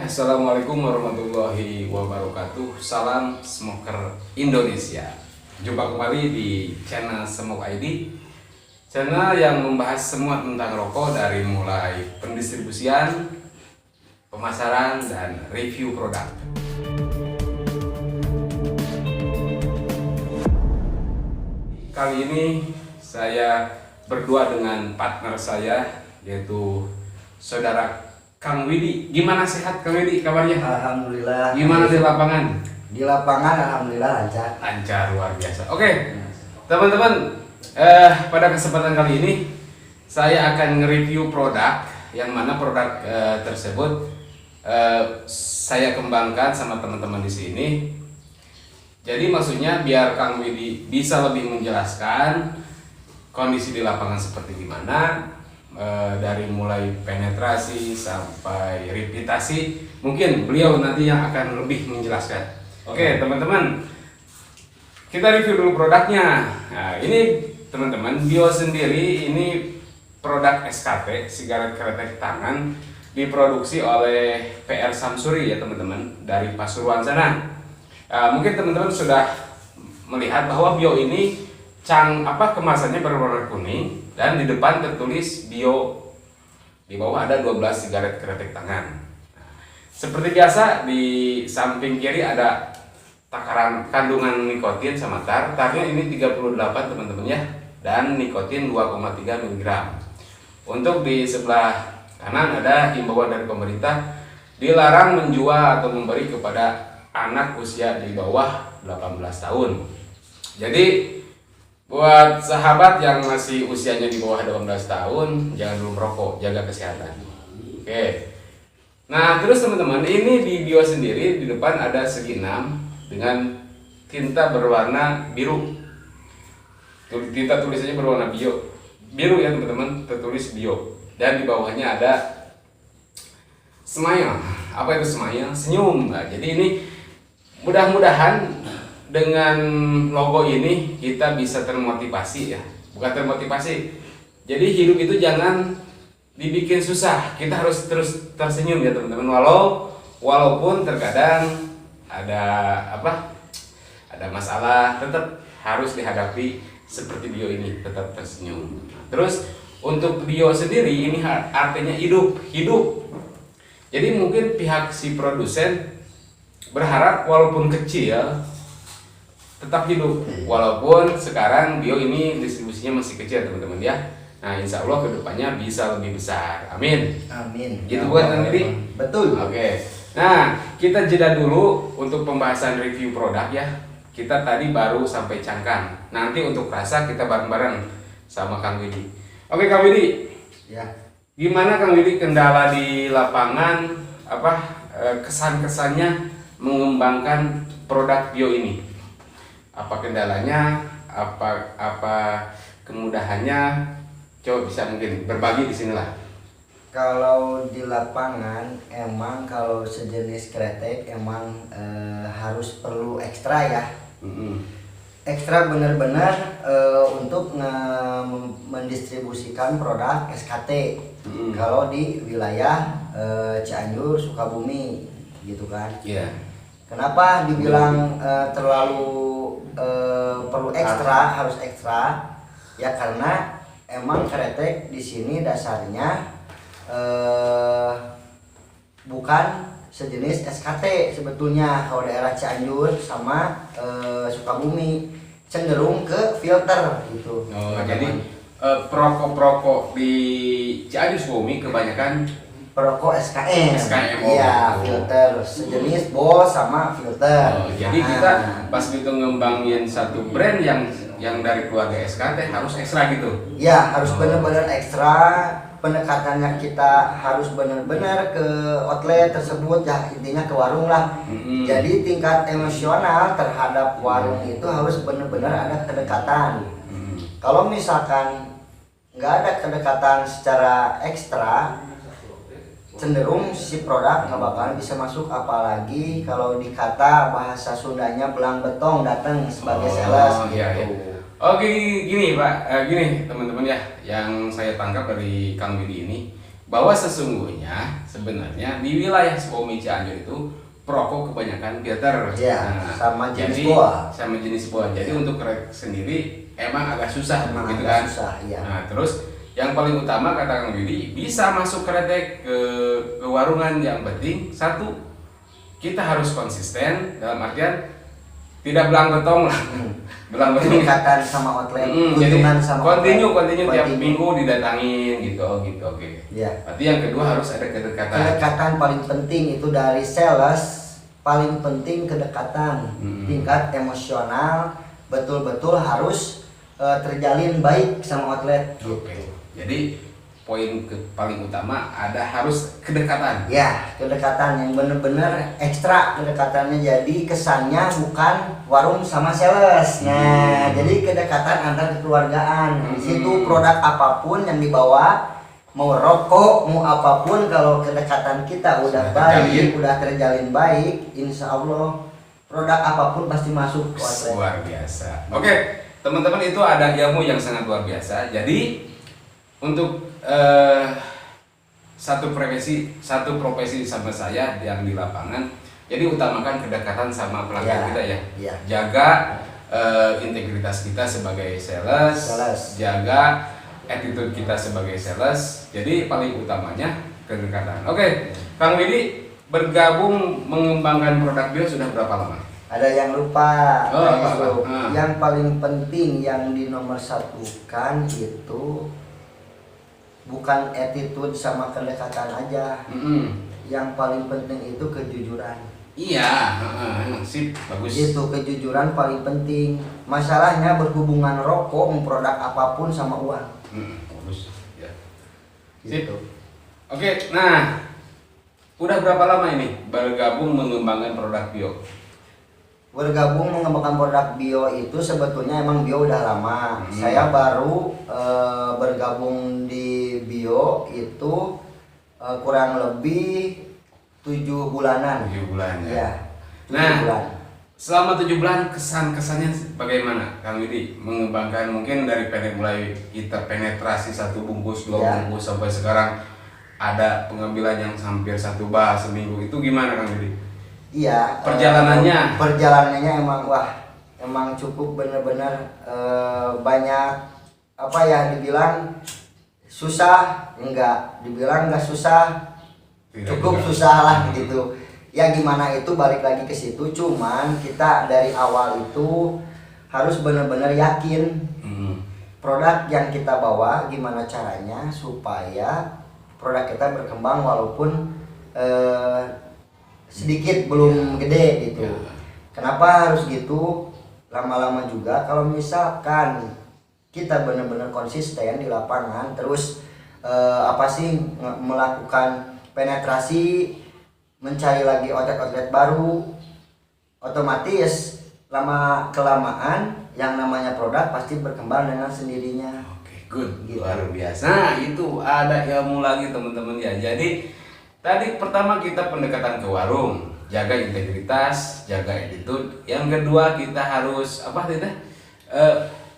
Assalamualaikum warahmatullahi wabarakatuh. Salam Smoker Indonesia. Jumpa kembali di channel Smoke ID, channel yang membahas semua tentang rokok dari mulai pendistribusian, pemasaran, dan review produk. Kali ini saya berdua dengan partner saya, yaitu saudara Kang Widi. Gimana, sehat Kang Widi kabarnya? Alhamdulillah. Gimana di lapangan? Di lapangan alhamdulillah lancar. Lancar, luar biasa. Oke, teman-teman, pada kesempatan kali ini saya akan nge-review produk, yang mana produk tersebut saya kembangkan sama teman-teman di sini. Jadi maksudnya biar Kang Widi bisa lebih menjelaskan kondisi di lapangan seperti gimana, dari mulai penetrasi sampai repitasi, mungkin beliau nanti yang akan lebih menjelaskan. Oke, teman-teman, kita review dulu produknya. Nah, ini teman-teman, Bio sendiri ini produk SKT, sigaret kretek tangan, diproduksi oleh PR Samsuri ya teman-teman, dari Pasuruan sana. Mungkin teman-teman sudah melihat bahwa Bio ini kemasannya berwarna kuning dan di depan tertulis Bio, di bawah ada 12 sigaret kretek tangan. Seperti biasa di samping kiri ada takaran kandungan nikotin sama tarnya ini 38 teman-teman ya, dan nikotin 2,3 mg. Untuk di sebelah kanan ada himbauan dari pemerintah, dilarang menjual atau memberi kepada anak usia di bawah 18 tahun. Jadi buat sahabat yang masih usianya di bawah 18 tahun, jangan dulu merokok, jaga kesehatan. Oke. Nah, terus teman-teman, ini di Bio sendiri di depan ada segi 6 dengan tinta berwarna biru. Tinta tulisannya berwarna biru ya teman-teman, tertulis Bio. Dan di bawahnya ada smile. Apa itu smile? Senyum. Nah, jadi ini mudah-mudahan dengan logo ini kita bisa termotivasi ya, bukan termotivasi. Jadi hidup itu jangan dibikin susah, kita harus terus tersenyum ya teman-teman. Walaupun terkadang ada masalah, tetap harus dihadapi seperti Bio ini, tetap tersenyum. Terus untuk Bio sendiri ini artinya hidup. Jadi mungkin pihak si produsen berharap walaupun kecil tetap hidup, walaupun sekarang Bio ini distribusinya masih kecil teman-teman ya. Nah, insya Allah kedepannya bisa lebih besar, amin. Amin. Gitu buat Kang Widi? Betul. Oke. Nah, kita jeda dulu untuk pembahasan review produk ya. Kita tadi baru sampai cangkang. Nanti untuk rasa kita bareng-bareng sama Kang Widi. Oke Kang Widi. Ya. Gimana Kang Widi apa kesan-kesannya mengembangkan produk Bio ini? Apa kendalanya, apa kemudahannya, coba bisa mungkin berbagi di sinilah. Kalau di lapangan emang kalau sejenis kretek emang harus perlu ekstra ya. Ekstra benar-benar untuk mendistribusikan produk SKT. Kalau di wilayah Cianjur, Sukabumi gitu kan. Iya. Kenapa dibilang terlalu perlu ekstra, harus ekstra? Ya karena emang kretek di sini dasarnya bukan sejenis SKT sebetulnya. Kalau daerah Cianjur sama Sukabumi cenderung ke filter gitu. Oh, jadi perokok-perokok di Cianjur Sukabumi kebanyakan perokok SKM. Iya, filter sejenis bol sama filter. Jadi kita pas gitu ngembangin satu brand yang dari keluarga SKT harus ekstra gitu. Ya, harus benar-benar ekstra. Pendekatannya kita harus benar-benar ke outlet tersebut ya, intinya ke warung lah. Jadi tingkat emosional terhadap warung itu harus benar-benar ada kedekatan. Kalau misalkan nggak ada kedekatan secara ekstra, cenderung si produk nggak bakalan bisa masuk. Apalagi kalau dikata bahasa Sundanya belang betong datang sebagai sales gitu. Iya. Oke, gini Pak, gini teman-teman ya, yang saya tangkap dari Kang Widi ini, bahwa sesungguhnya sebenarnya di wilayah Sukabumi Cianjur itu perokok kebanyakan filter. Ya, sama jenis jadi, buah. sama jenis buah. Jadi untuk kretek sendiri emang agak susah, Emang gitu agak kan? susah, iya. Nah, terus yang paling utama kata Kang Widi, bisa masuk kretek ke warungan, yang penting satu, kita harus konsisten dalam artian tidak belang betong lah. Belang betong. Kedekatan sama outlet, Jadi kunjungan sama continue outlet. tiap minggu didatangin gitu, gitu, oke. Ya. Berarti yang kedua harus ada kedekatan. Kedekatan paling penting itu dari sales, paling penting kedekatan, tingkat emosional betul-betul harus terjalin baik sama outlet. Oke. Jadi poin paling utama ada harus kedekatan. Ya, kedekatan yang benar-benar ekstra kedekatannya, jadi kesannya bukan warung sama sales. Nah, jadi kedekatan antar kekeluargaan. Di situ produk apapun yang dibawa, mau rokok, mau apapun, kalau kedekatan kita udah baik, udah terjalin baik, insya Allah produk apapun pasti masuk ke outlet. Luar biasa. Oke, teman-teman, itu ada ilmu yang sangat luar biasa. Jadi untuk satu profesi sama saya yang di lapangan, jadi utamakan kedekatan sama pelanggan kita ya. Jaga integritas kita sebagai sales, jaga attitude kita sebagai sales. Jadi paling utamanya kedekatan. Oke, Kang Widi bergabung mengembangkan produk bio sudah berapa lama? Ada yang lupa. Oh, yang paling penting yang dinomorsatukan itu bukan attitude sama kedekatan aja. Yang paling penting itu kejujuran. Iya, sip, bagus. Itu kejujuran paling penting. Masalahnya berhubungan rokok, produk apapun sama uang. Bagus. Ya. Gitu. Oke, nah, udah berapa lama ini bergabung mengembangkan produk bio? Bergabung mengembangkan produk bio itu sebetulnya emang bio udah lama. Saya baru bergabung di bio itu kurang lebih 7 bulanan. 7 bulan ya. Ya, 7 nah, bulan. Selama 7 bulan kesan-kesannya bagaimana Kang Widi mengembangkan, mungkin dari mulai kita penetrasi 1 bungkus, 2 bungkus sampai sekarang ada pengambilan yang hampir 1 bah seminggu, itu gimana Kang Widi? Iya, perjalanannya emang cukup benar-benar banyak apa ya, dibilang susah enggak, dibilang enggak susah, cukup susah lah gitu. Ya gimana itu balik lagi ke situ, cuman kita dari awal itu harus benar-benar yakin produk yang kita bawa gimana caranya supaya produk kita berkembang walaupun sedikit belum gede gitu. Kenapa harus gitu? Lama-lama juga kalau misalkan kita benar-benar konsisten di lapangan, terus melakukan penetrasi, mencari lagi outlet-outlet baru, otomatis lama kelamaan yang namanya produk pasti berkembang dengan sendirinya. Oke, good, luar biasa. Nah, itu ada ilmu lagi teman-teman ya. Jadi tadi pertama kita pendekatan ke warung, jaga integritas, jaga attitude. Yang kedua kita harus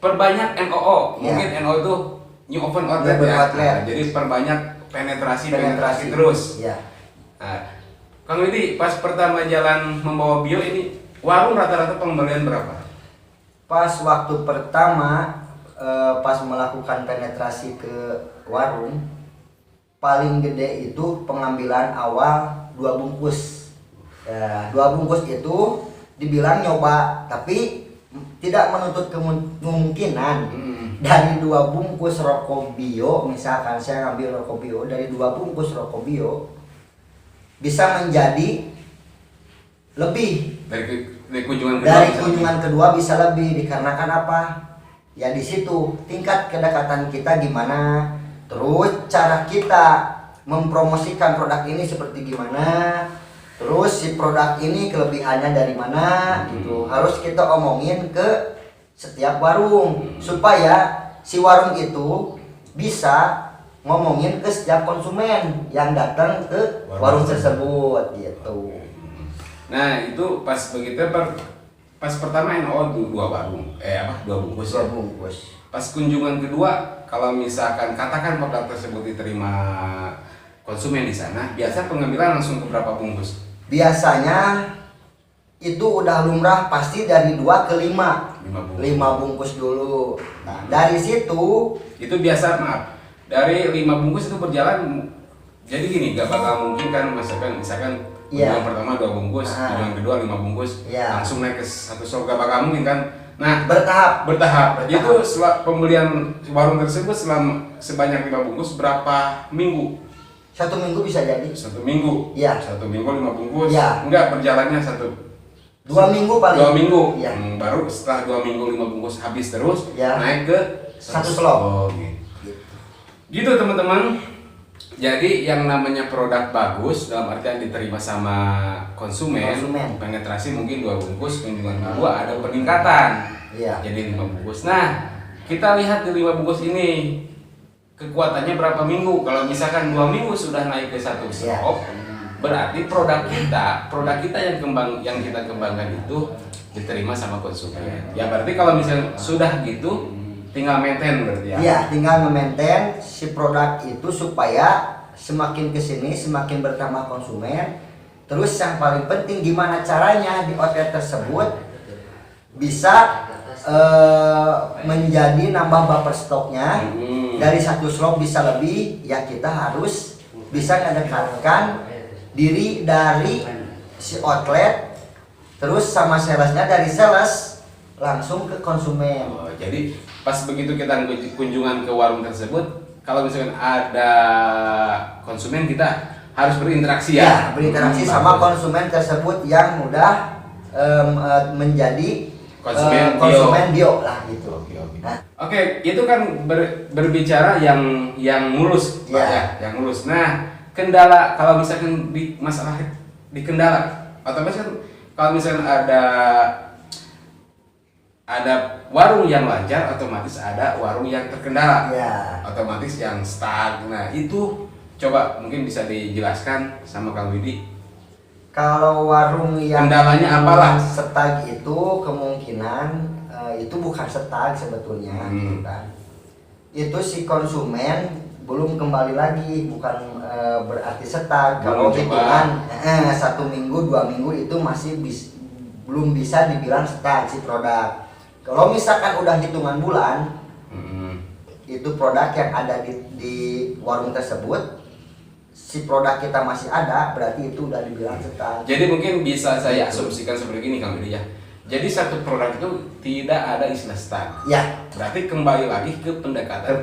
perbanyak NOO. Mungkin NOO itu new open outlet ya. Nah, jadi perbanyak penetrasi terus. Ya. Nah, Kang Widi pas pertama jalan membawa bio ini, warung rata-rata pembelian berapa? Pas waktu pertama pas melakukan penetrasi ke warung, paling gede itu pengambilan awal 2 bungkus. 2 bungkus itu dibilang nyoba, tapi tidak menuntut kemungkinan dari 2 bungkus rokok bio, misalkan saya ngambil rokok bio, dari 2 bungkus rokok bio bisa menjadi lebih dari kunjungan kedua. Dari kunjungan kedua bisa lebih, dikarenakan apa? Ya di situ tingkat kedekatan kita gimana, terus cara kita mempromosikan produk ini seperti gimana, terus si produk ini kelebihannya dari mana, gitu. Harus kita omongin ke setiap warung supaya si warung itu bisa ngomongin ke setiap konsumen yang datang ke warung tersebut, gitu. Nah, itu pas begitu pas pertama NO 2 warung, 2 bungkus. 2 bungkus. Pas kunjungan kedua, kalau misalkan katakan produk tersebut diterima konsumen di sana, biasa pengambilan langsung ke berapa bungkus? Biasanya itu udah lumrah pasti dari 2 ke 5. 5 bungkus. 5 bungkus dulu. Nah, dari situ Itu biasa, maaf, dari 5 bungkus itu berjalan. Jadi gini, gak bakal mungkin kan misalkan Iya. kunjungan pertama 2 bungkus, kunjungan kedua 5 bungkus, Iya. langsung naik ke satu slot, gak bakal mungkin kan. Nah, bertahap. bertahap. Itu pembelian warung tersebut sebanyak 5 bungkus berapa minggu? 1 minggu bisa jadi. 1 minggu. Iya. 1 minggu 5 bungkus. Iya. Enggak, berjalannya 2 minggu paling. 2 minggu. Iya. Baru setelah 2 minggu 5 bungkus habis terus, Iya. naik ke Satu slot. Gitu teman-teman. Jadi yang namanya produk bagus dalam artian diterima sama konsumen. Penetrasi mungkin 2 bungkus, kunjungan kedua ada peningkatan. Iya. Jadi 5 bungkus. Nah, kita lihat di 5 bungkus ini kekuatannya berapa minggu. Kalau misalkan 2 minggu sudah naik ke satu slop, berarti produk kita yang kita kembangkan itu diterima sama konsumen. Ya berarti kalau misalnya sudah gitu, tinggal maintain berarti ya. Iya, tinggal nge-maintain si produk itu supaya semakin kesini semakin bertambah konsumen. Terus yang paling penting gimana caranya di outlet tersebut bisa menjadi nambah buffer stoknya. Dari satu slot bisa lebih, ya kita harus bisa mendekatkan diri dari si outlet terus sama salesnya, dari sales langsung ke konsumen. Oh, jadi pas begitu kita kunjungan ke warung tersebut, kalau misalkan ada konsumen, kita harus berinteraksi ya. Berinteraksi sama konsumen tersebut yang udah menjadi konsumen bio lah gitu. Oke, itu kan berbicara yang mulus, Pak, ya, yang mulus. Nah, kendala kalau misalkan di masalah di kendala, otomatis kan kalau misalkan ada warung yang lancar, otomatis ada warung yang terkendala, otomatis yang stuck. Nah, itu coba mungkin bisa dijelaskan sama Kang Widi. Kalau warung yang kendalanya apalah? Stuck itu kemungkinan itu bukan stuck sebetulnya, gitu kan. Itu si konsumen belum kembali lagi, bukan berarti stuck. Kalau hitungan 1 minggu 2 minggu itu masih belum bisa dibilang stuck si produk. Kalau misalkan udah hitungan bulan, itu produk yang ada di warung tersebut, si produk kita masih ada, berarti itu udah dibilang stuck. Jadi mungkin bisa saya asumsikan seperti ini Kang Widi ya. Jadi satu produk itu tidak ada istilah stuck. Ya. Berarti kembali lagi ke pendekatan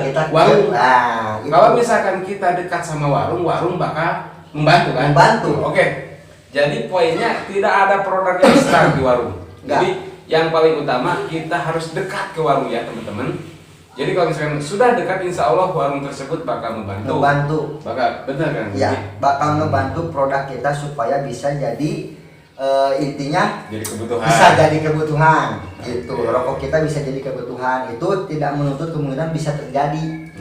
kita warung. Nah, kalau misalkan kita dekat sama warung bakal membantu kan? Membantu. Oke. Jadi poinnya tidak ada produk yang stuck di warung. Jadi yang paling utama kita harus dekat ke warung ya teman-teman. Jadi kalau misalkan sudah dekat, insya Allah warung tersebut bakal membantu. Bakal, benar kan? Ya, bakal ngebantu produk kita supaya bisa jadi intinya jadi kebutuhan. Bisa jadi kebutuhan gitu. Rokok kita bisa jadi kebutuhan. Itu tidak menuntut kemungkinan bisa terjadi.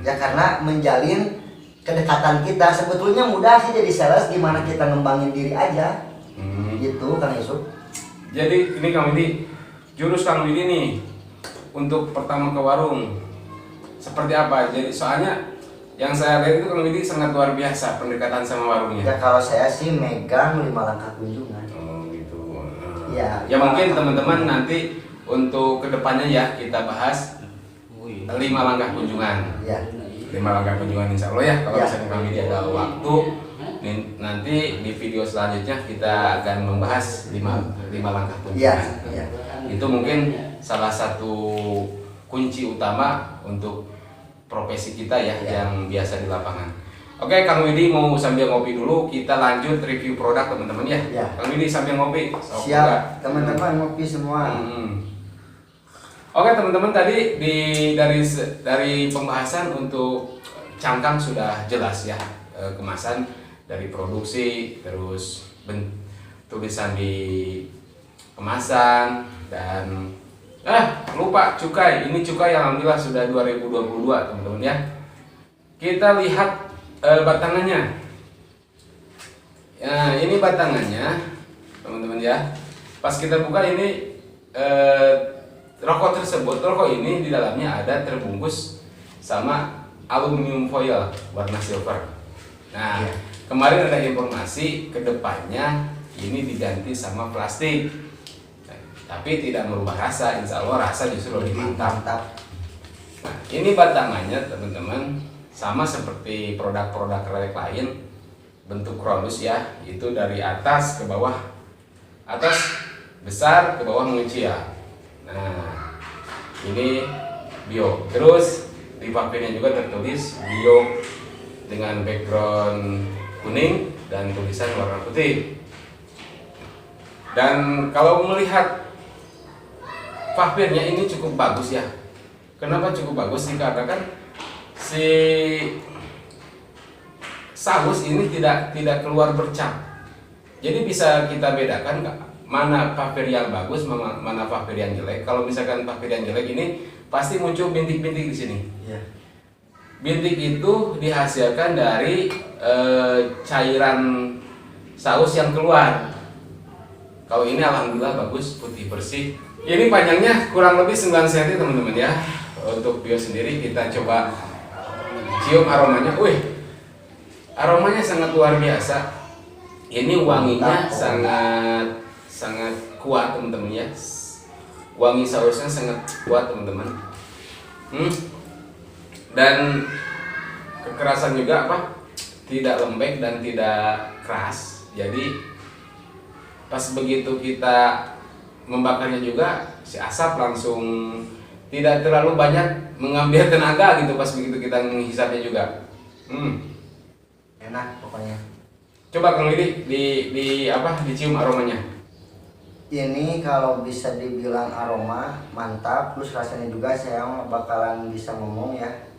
Ya karena menjalin kedekatan kita sebetulnya mudah sih jadi sales, gimana kita ngembangin diri aja. Gitu Kang Yusuf. Jadi ini Kang Widi, jurus Kang Widi nih untuk pertama ke warung seperti apa? Jadi soalnya yang saya lihat itu Kang Widi sangat luar biasa pendekatan sama warungnya. Ya kalau saya sih megang 5 langkah kunjungan. Oh gitu. Ya mungkin teman-teman nanti untuk kedepannya ya kita bahas 5 langkah kunjungan. Ya. 5 langkah kunjungan insya Allah ya. Kalau misalnya Kang Widi ada waktu, nanti di video selanjutnya kita akan membahas 5 langkah kunjungan. Ya. Itu mungkin salah satu kunci utama untuk profesi kita ya, yang biasa di lapangan. Oke, Kang Widi mau sambil ngopi dulu, kita lanjut review produk teman-teman ya. Kang Widi sambil ngopi. Siap, teman-teman ngopi semua. Oke teman-teman, tadi dari pembahasan untuk cangkang sudah jelas ya, kemasan dari produksi, terus tulisan di kemasan, dan lupa cukai. Ini cukai yang alhamdulillah sudah 2022 teman-teman ya. Kita lihat batangannya. Ya, ini batangannya teman-teman ya. Pas kita buka ini rokok ini di dalamnya ada terbungkus sama aluminium foil warna silver. Nah, Iya. kemarin ada informasi kedepannya ini diganti sama plastik, tapi tidak merubah rasa. Insya Allah rasa justru lebih mantap. Nah, ini batangannya teman-teman sama seperti produk-produk relek lain, bentuk krolus ya, itu dari atas ke bawah, atas besar ke bawah mengecil. Nah, ini bio. Terus di papirnya juga tertulis bio dengan background kuning dan tulisan warna putih. Dan kalau melihat papirnya ini cukup bagus ya. Kenapa cukup bagus? Dikarenakan si saus ini tidak keluar bercak. Jadi bisa kita bedakan mana papir yang bagus, mana papir yang jelek. Kalau misalkan papir yang jelek ini pasti muncul bintik-bintik di sini. Iya. Bintik itu dihasilkan dari cairan saus yang keluar. Kalau ini alhamdulillah bagus, putih bersih. Ini panjangnya kurang lebih 9 cm teman-teman ya. Untuk bio sendiri kita coba cium aromanya. Wih, aromanya sangat luar biasa. Ini wanginya sangat kuat teman-teman ya. Wangi sausnya sangat kuat teman-teman. Dan kekerasan juga apa? Tidak lembek dan tidak keras. Jadi pas begitu kita membakarnya juga si asap langsung tidak terlalu banyak mengambil tenaga gitu pas begitu kita menghisapnya juga. Enak pokoknya. Coba Kang Widi dicium aromanya. Ini kalau bisa dibilang aroma mantap, plus rasanya juga saya bakalan bisa ngomong ya.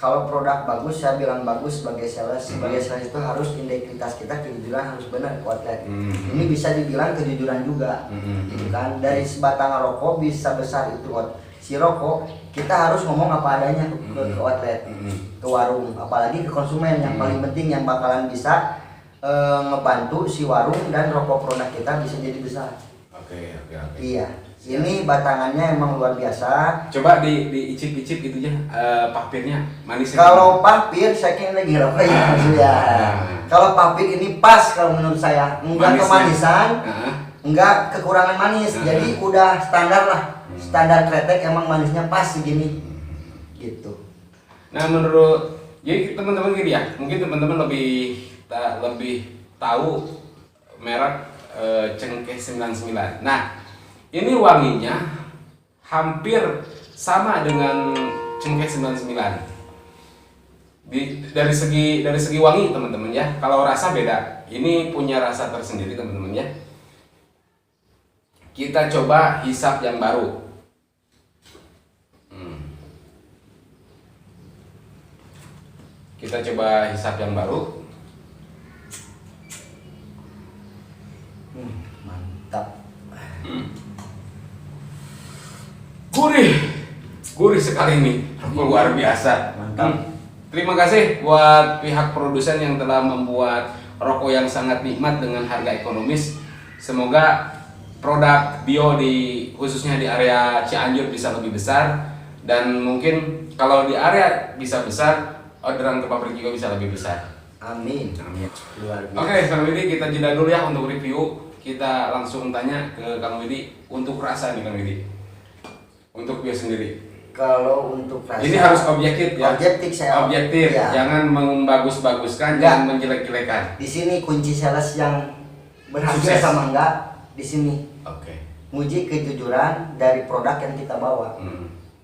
Kalau produk bagus, saya bilang bagus sebagai sales. Sebagai sales itu harus integritas kita, kejujuran harus benar outlet. Ini bisa dibilang kejujuran juga, gitu kan. Dari sebatang rokok bisa besar itu si rokok, kita harus ngomong apa adanya ke outlet, ke warung, apalagi ke konsumen. Yang paling penting yang bakalan bisa ngebantu si warung dan rokok produk kita bisa jadi besar. Oke. Iya. Ini batangannya emang luar biasa. Coba diicip-icip gitu ya, papirnya manis. Kalau papir saya kira lagi rokok ya. Kalau papir ini pas kalau menurut saya, enggak Manisnya. kemanisan, enggak kekurangan manis. Jadi udah standar lah. Standar kretek emang manisnya pas segini. Gitu. Nah, menurut jadi teman-teman gini ya, mungkin teman-teman lebih tahu merek Cengkeh 99. Nah, ini wanginya hampir sama dengan Cengkeh 99. Dari segi wangi teman-teman ya. Kalau rasa beda. Ini punya rasa tersendiri teman-teman ya. Kita coba hisap yang baru. Kita coba hisap yang baru. Mantap. Gurih sekali ini, luar biasa. Mantap. Terima kasih buat pihak produsen yang telah membuat rokok yang sangat nikmat dengan harga ekonomis. Semoga produk bio khususnya di area Cianjur bisa lebih besar, dan mungkin kalau di area bisa besar, orderan ke pabrik juga bisa lebih besar. Amin. Luar biasa. Oke, Kang Widi, kita jeda dulu ya untuk review. Kita langsung tanya ke Kang Widi untuk rasa nih Kang Widi. Untuk bio sendiri. Kalau untuk rasa Ini harus objektif ya. Objektif saya. Objektif, Ya. jangan membagus-baguskan, jangan menjelek-jelekan. Di sini kunci sales yang berhasil Sukses. sama enggak di sini. Oke. Nguji kejujuran dari produk yang kita bawa.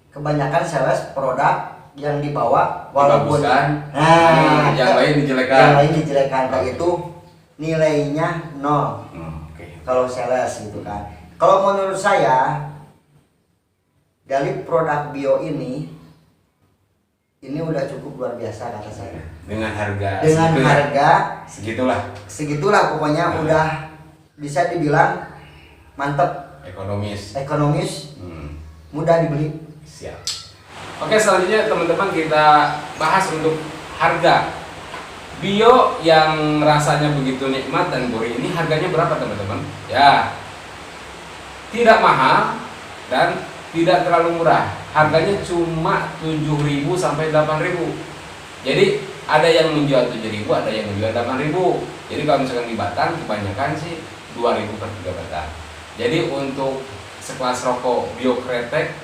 Kebanyakan sales produk yang dibawa walaupun Dibaguskan, yang lain dijelekan. Yang lain dijelekan, kayak itu nilainya 0. Oke. Kalau sales gitu kan. Kalau menurut saya dari produk bio ini udah cukup luar biasa kata saya. Dengan harga Dengan segitu ya? harga segitulah pokoknya udah bisa dibilang mantep, ekonomis, mudah dibeli. Siap. Oke, selanjutnya teman-teman kita bahas untuk harga bio yang rasanya begitu nikmat dan gurih. Ini harganya berapa teman-teman? Ya, tidak mahal dan tidak terlalu murah. Harganya cuma 7.000 sampai 8.000. Jadi ada yang menjual 7.000, ada yang menjual 8.000. Jadi kalau misalkan di Batang kebanyakan sih 2.000 per 3 batang. Jadi untuk sekelas rokok Biokretek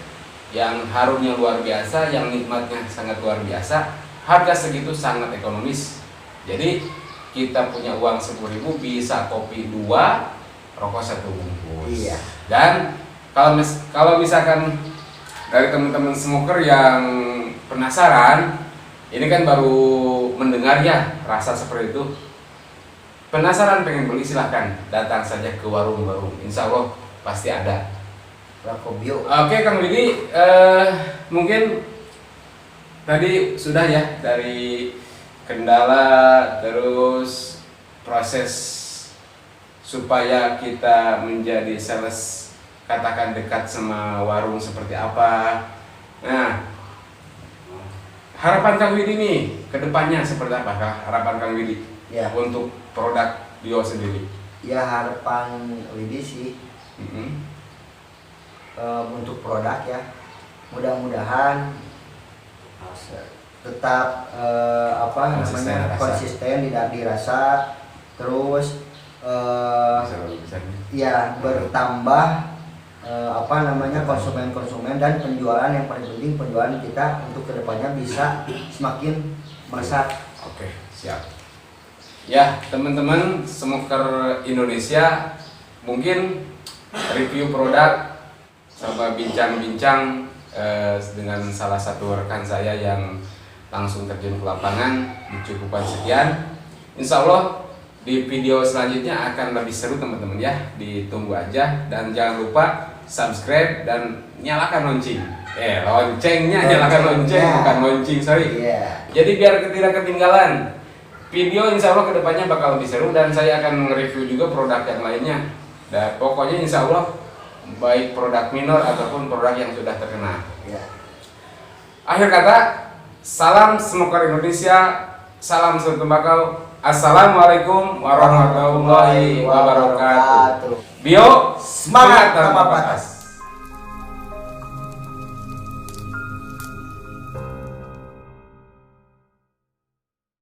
yang harumnya luar biasa, yang nikmatnya sangat luar biasa, harga segitu sangat ekonomis. Jadi kita punya uang 10.000 bisa kopi 2, rokok 1 bungkus. Iya. Dan kalau misalkan dari teman-teman smoker yang penasaran, ini kan baru mendengar ya rasa seperti itu. Penasaran pengen beli, silahkan datang saja ke warung-warung. Insya Allah pasti ada. Rokok bio. Oke Kang Widi, mungkin tadi sudah ya dari kendala terus proses supaya kita menjadi sales katakan dekat sama warung seperti apa. Nah, harapan Kang Widi nih ke depannya seperti apakah harapan Kang Widi Ya. untuk produk Bio sendiri? Ya harapan Widi sih untuk produk ya, mudah-mudahan tetap konsisten tidak dirasa, terus ya bertambah konsumen dan penjualan, yang paling penting penjualan kita untuk kedepannya bisa semakin melesat. Oke, siap. Ya teman-teman smoker Indonesia, mungkin review produk sama bincang-bincang dengan salah satu rekan saya yang langsung terjun ke lapangan dicukupkan sekian. Insya Allah di video selanjutnya akan lebih seru teman-teman ya, ditunggu aja dan jangan lupa subscribe dan nyalakan lonceng. Nyalakan lonceng, bukan lonceng, sorry. Yeah. Jadi biar tidak ketinggalan video, insya Allah kedepannya bakal lebih seru dan saya akan nge-review juga produk yang lainnya. Dan pokoknya insya Allah baik produk minor ataupun produk yang sudah terkenal. Yeah. Akhir kata, salam smoker Indonesia, salam satu tembakau. Assalamualaikum warahmatullahi wabarakatuh. Bio, Semangat tanpa batas.